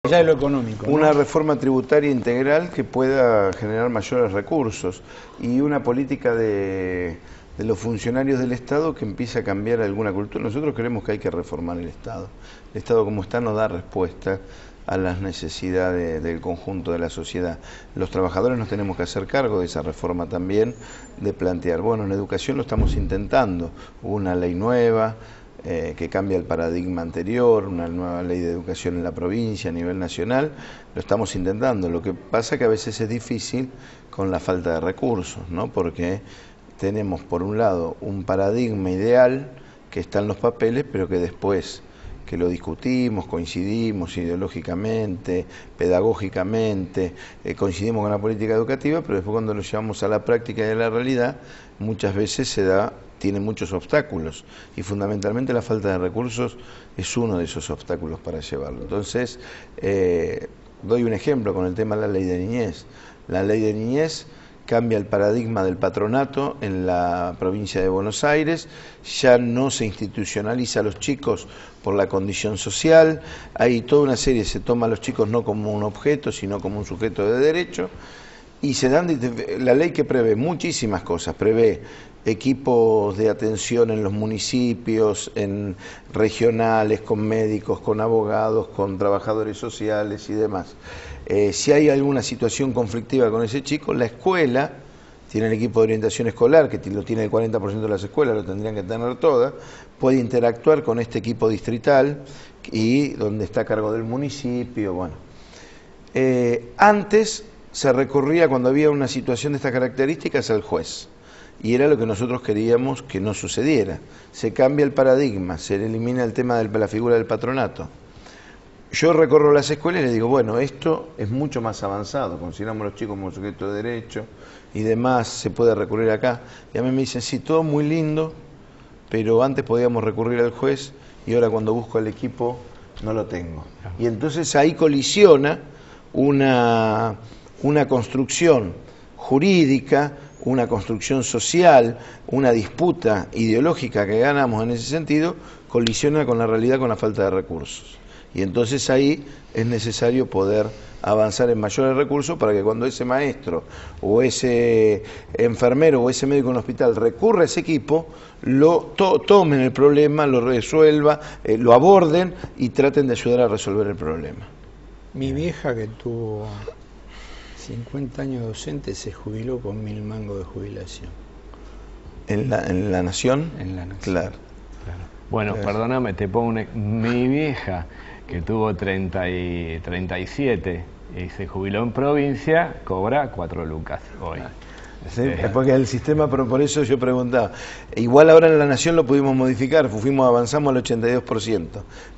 allá de lo económico, ¿no? Una reforma tributaria integral que pueda generar mayores recursos y una política de los funcionarios del Estado que empiece a cambiar alguna cultura. Nosotros creemos que hay que reformar el Estado. El Estado como está no da respuesta a las necesidades del conjunto de la sociedad. Los trabajadores nos tenemos que hacer cargo de esa reforma también, de plantear, bueno, en educación lo estamos intentando, hubo una ley nueva, que cambia el paradigma anterior, una nueva ley de educación en la provincia, a nivel nacional, lo estamos intentando. Lo que pasa que a veces es difícil con la falta de recursos, ¿no? Porque tenemos por un lado un paradigma ideal que está en los papeles, pero que después que lo discutimos, coincidimos ideológicamente, pedagógicamente, coincidimos con la política educativa, pero después cuando lo llevamos a la práctica y a la realidad, muchas veces tiene muchos obstáculos y fundamentalmente la falta de recursos es uno de esos obstáculos para llevarlo. Entonces, doy un ejemplo con el tema de la ley de niñez. La ley de niñez cambia el paradigma del patronato en la provincia de Buenos Aires, ya no se institucionaliza a los chicos por la condición social, hay toda una serie, se toma a los chicos no como un objeto, sino como un sujeto de derecho, y se dan la ley que prevé muchísimas cosas, prevé equipos de atención en los municipios, en regionales, con médicos, con abogados, con trabajadores sociales y demás. Si hay alguna situación conflictiva con ese chico, la escuela tiene el equipo de orientación escolar, que lo tiene el 40% de las escuelas, lo tendrían que tener todas, puede interactuar con este equipo distrital y donde está a cargo del municipio. Bueno, antes se recurría, cuando había una situación de estas características, al juez. Y era lo que nosotros queríamos que no sucediera. Se cambia el paradigma, se elimina el tema de la figura del patronato. Yo recorro las escuelas y les digo, bueno, esto es mucho más avanzado, consideramos a los chicos como sujetos de derecho y demás, se puede recurrir acá. Y a mí me dicen, sí, todo muy lindo, pero antes podíamos recurrir al juez y ahora cuando busco el equipo no lo tengo. Y entonces ahí colisiona una construcción jurídica, una construcción social, una disputa ideológica que ganamos en ese sentido, colisiona con la realidad, con la falta de recursos. Y entonces ahí es necesario poder avanzar en mayores recursos para que cuando ese maestro o ese enfermero o ese médico en el hospital recurra a ese equipo, tomen el problema, lo resuelva, lo aborden y traten de ayudar a resolver el problema. Mi vieja, que tuvo 50 años docente, se jubiló con 1000 mangos de jubilación. ¿En la Nación? En la Nación. Claro. Bueno, Claro. Perdóname, te pongo mi vieja, que tuvo 37 y se jubiló en provincia, cobra 4 lucas hoy. Sí, porque el sistema, pero por eso yo preguntaba. Igual ahora en la Nación lo pudimos modificar, avanzamos al 82%,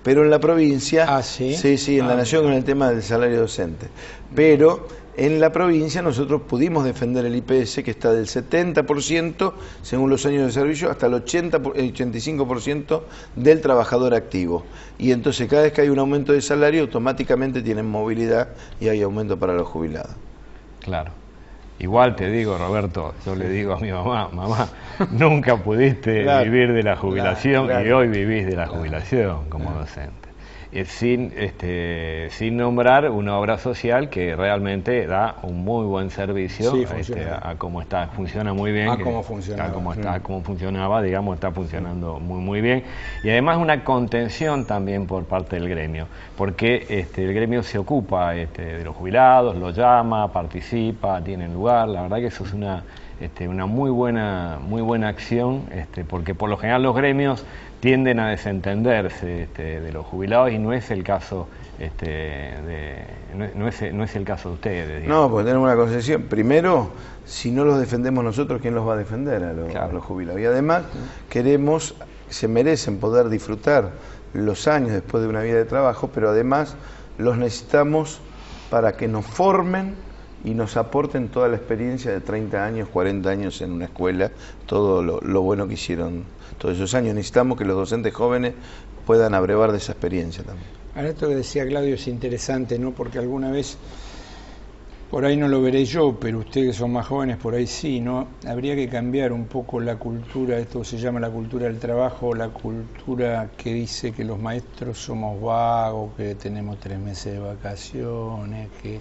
pero en la provincia, ¿sí? Sí, en la Nación con el tema del salario docente. Pero en la provincia nosotros pudimos defender el IPS, que está del 70% según los años de servicio hasta el 85% del trabajador activo. Y entonces cada vez que hay un aumento de salario automáticamente tienen movilidad y hay aumento para los jubilados. Claro. Igual te digo, Roberto, yo le digo a mi mamá, nunca pudiste vivir de la jubilación y hoy vivís de la jubilación como docente. Sin nombrar una obra social que realmente da un muy buen servicio a cómo está, funciona muy bien. Cómo funcionaba. Cómo funcionaba, digamos, está funcionando muy bien. Y además una contención también por parte del gremio, porque el gremio se ocupa de los jubilados, los llama, participa, tiene lugar. La verdad que eso es una muy buena acción, porque por lo general los gremios tienden a desentenderse de los jubilados y no es el caso no es el caso de ustedes, digamos. No, porque tenemos una concepción. Primero, si no los defendemos nosotros, ¿quién los va a defender a los jubilados? Y además se merecen poder disfrutar los años después de una vida de trabajo, pero además los necesitamos para que nos formen y nos aporten toda la experiencia de 30 años, 40 años en una escuela, todo lo bueno que hicieron todos esos años. Necesitamos que los docentes jóvenes puedan abrevar de esa experiencia también. Ahora esto que decía Claudio es interesante, ¿no? Porque alguna vez Por ahí no lo veré yo, pero ustedes que son más jóvenes, por ahí sí, ¿no? Habría que cambiar un poco la cultura, esto se llama la cultura del trabajo, la cultura que dice que los maestros somos vagos, que tenemos 3 meses de vacaciones, que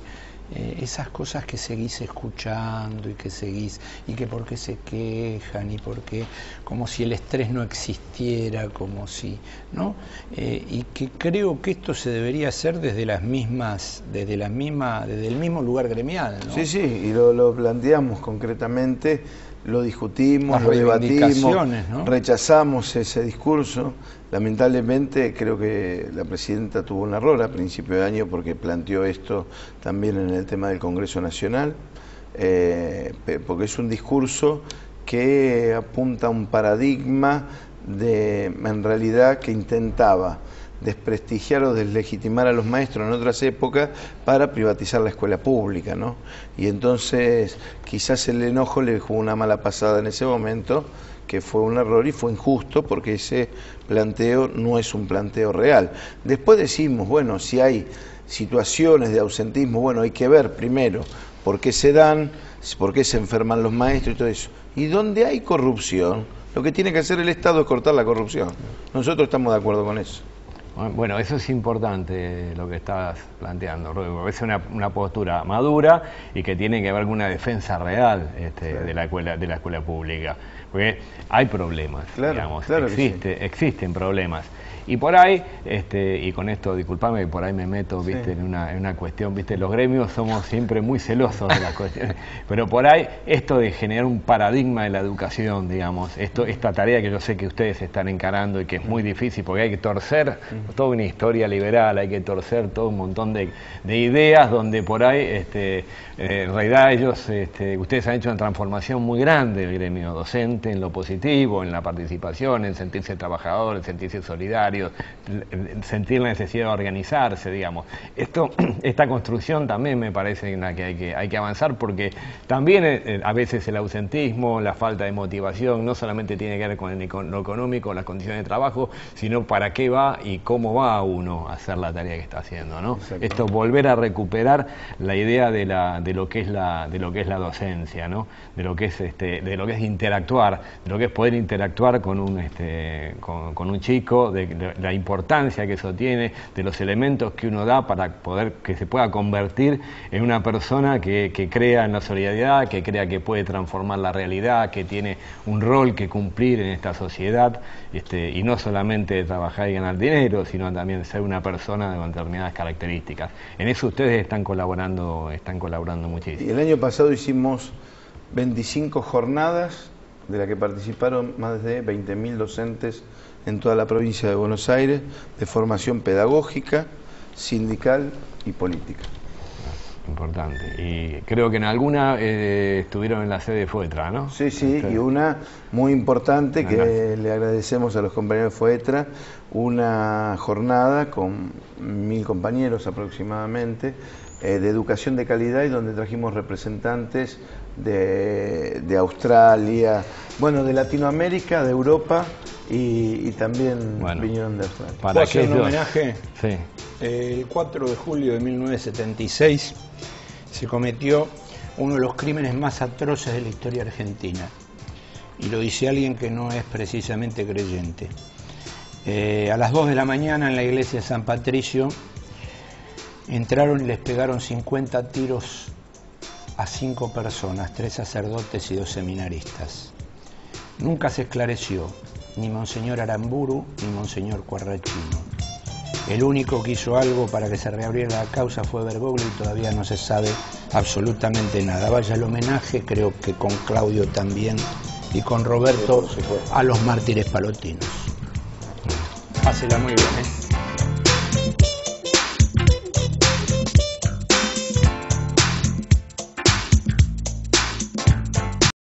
esas cosas que seguís escuchando y que por qué se quejan y por qué, como si el estrés no existiera, como si, ¿no? Y que creo que esto se debería hacer desde el mismo lugar gremial, ¿no? Sí, y lo planteamos concretamente, lo discutimos, lo debatimos, ¿no? Rechazamos ese discurso. Lamentablemente creo que la presidenta tuvo un error a principio de año porque planteó esto también en el tema del Congreso Nacional, porque es un discurso que apunta a un paradigma en realidad que intentaba desprestigiar o deslegitimar a los maestros en otras épocas para privatizar la escuela pública, ¿no? Y entonces quizás el enojo le jugó una mala pasada en ese momento, que fue un error y fue injusto porque ese planteo no es un planteo real. Después decimos, bueno, si hay situaciones de ausentismo, bueno, hay que ver primero por qué se dan, por qué se enferman los maestros y todo eso. Y donde hay corrupción, lo que tiene que hacer el Estado es cortar la corrupción. Nosotros estamos de acuerdo con eso. Bueno, eso es importante lo que estás planteando, Rodrigo. Es una postura madura y que tiene que ver con una defensa real de la escuela pública. Porque hay problemas, digamos, existen problemas. Y por ahí, y con esto, disculpame que por ahí me meto, viste, en una cuestión, viste, los gremios somos siempre muy celosos de las cuestiones, pero por ahí esto de generar un paradigma de la educación, digamos, esta tarea que yo sé que ustedes están encarando y que es muy difícil porque hay que torcer toda una historia liberal, hay que torcer todo un montón de ideas donde por ahí, en realidad ustedes han hecho una transformación muy grande del gremio docente en lo positivo, en la participación, en sentirse trabajador, en sentirse solidario, sentir la necesidad de organizarse, digamos. Esta construcción también me parece en la que hay que avanzar porque también a veces el ausentismo, la falta de motivación, no solamente tiene que ver con lo económico, las condiciones de trabajo, sino para qué va y cómo va uno a hacer la tarea que está haciendo, ¿no? Esto, volver a recuperar la idea de lo que es la docencia, ¿no? De lo que es interactuar, de lo que es poder interactuar con un chico, de la importancia que eso tiene, de los elementos que uno da para poder que se pueda convertir en una persona que crea en la solidaridad, que crea que puede transformar la realidad, que tiene un rol que cumplir en esta sociedad, y no solamente trabajar y ganar dinero, sino también ser una persona con determinadas características. En eso ustedes están colaborando muchísimo. Y el año pasado hicimos 25 jornadas de las que participaron más de 20.000 docentes en toda la provincia de Buenos Aires, de formación pedagógica, sindical y política. Importante. Y creo que en alguna estuvieron en la sede de FOETRA, ¿no? Sí, y una muy importante que le agradecemos a los compañeros de FOETRA, una jornada con 1.000 compañeros aproximadamente, de educación de calidad y donde trajimos representantes de Australia, bueno, de Latinoamérica, de Europa y también vinieron de Australia. ¿Puedo hacer un homenaje? Sí. El 4 de julio de 1976 se cometió uno de los crímenes más atroces de la historia argentina. Y lo dice alguien que no es precisamente creyente. A las 2 de la mañana en la iglesia de San Patricio entraron y les pegaron 50 tiros a 5 personas, 3 sacerdotes y 2 seminaristas. Nunca se esclareció ni Monseñor Aramburu ni Monseñor Cuarrachino. El único que hizo algo para que se reabriera la causa fue Bergoglio y todavía no se sabe absolutamente nada. Vaya el homenaje, creo que con Claudio también y con Roberto, a los mártires palotinos. Pásela muy bien, ¿eh?